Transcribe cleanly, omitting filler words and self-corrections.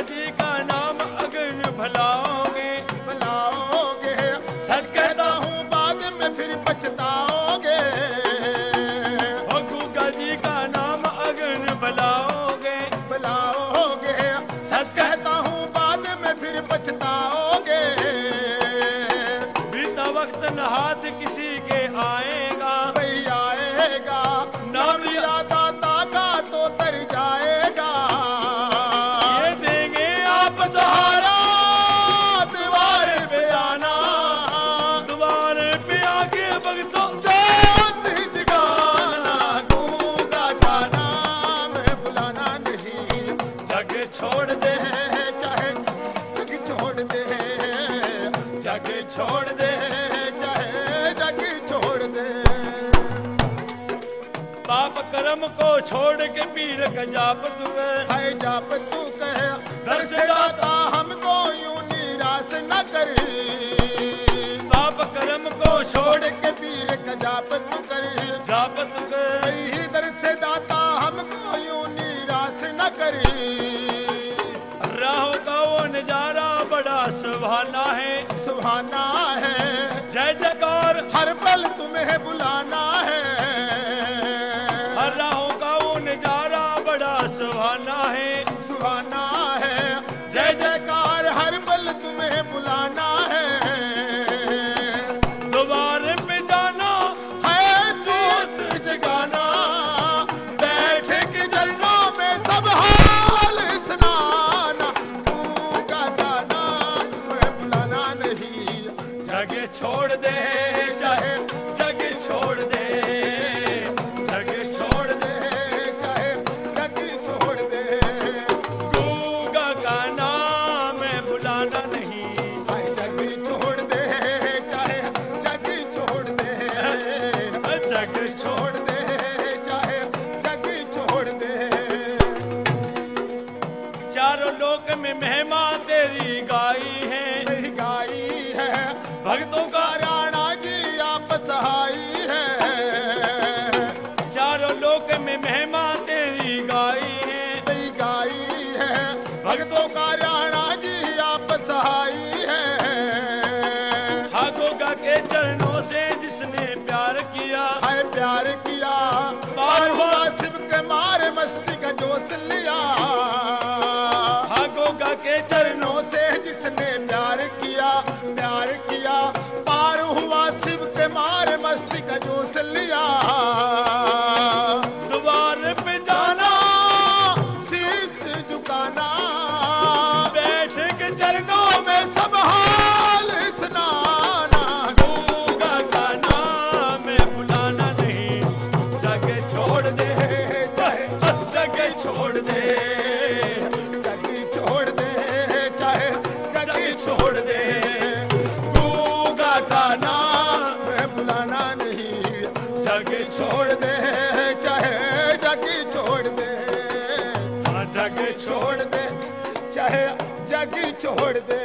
जी का नाम अगर भुलाओगे, भुलाओगे, सच कहता हूँ बाद में फिर पछताओगे। ओ गुगा जी का नाम अगर भुलाओगे, भुलाओगे, सच कहता हूँ बाद में फिर पछताओगे। बीता वक्त न हाथ किसी के आएगा, वही आएगा, नाम लिया दाता का तो तर जाएगा। ये देंगे आप सहारा, द्वार पे आना, द्वार पे आके भक्तों जोत जगाना। गूंगा का नाम बुलाना नहीं, जग छोड़ दे, चाहे जग छोड़ दे, जग छोड़ दे। चाहे जग छोड़ दे। पाप कर्म को छोड़ के पीर का जाप तुवे, है जाप तू कहे, दर से दाता हमको यूं निराश न करे। पाप कर्म को छोड़ के पीर का जाप तू करे, जाप तुवे, ही दर से दाता हमको यूं निराश न करे। राह का वो नजारा बड़ा सुहाना है, सुहाना है, जय जयकार हर पल तुम्हें बुलाना है। हर राहों का वो नजारा बड़ा सुहाना है, सुहाना है, जय जयकार हर पल तुम्हें बुलाना है। द्वार पे जाना है जोत जगाना, बैठ के चरणों में सब हाल सुनाना। गूंगा का नाम बुलाना नहीं, जग छोड़ दे, चाहे जग छोड़ दे, जग छोड़ दे। चाहे जग छोड़ दे। गूगा का नाम बुलाना नहीं, चाहे जग छोड़ दे, चाहे जग छोड़ दे, जग छोड़ छोड़ दे, चाहे जग छोड़ दे। चारों लोक में महिमा तेरी गाई है, नहीं गाई है, भक्तों का राणा जी आप सहाई है। चारों लोक में महिमा तेरी गाई है, नहीं गाई है, भक्तों का राणा जी आप सहाई है। भागोगा के चरणों से जिसने प्यार किया, है प्यार किया, पार हुआ शिव के मारे मस्ती का जोश लिया। भागोगा के चरणों चरणों से जिसने प्यार किया, प्यार किया, पार हुआ शिव के मारे मस्ती का जोश लिया। द्वार पे जाना, शीश झुकाना, बैठ के चरणों में सब हाल सुनाना। गूगा का नाम बुलाना नहीं, जग छोड़ दे, चाहे जग छोड़ दे, जग छोड़ दे, चाहे जग छोड़ दे। गूगा का नाम बुलाना नहीं, जग छोड़ दे, चाहे जग छोड़ दे। जग छोड़ छोड़ दे, चाहे जग छोड़ दे।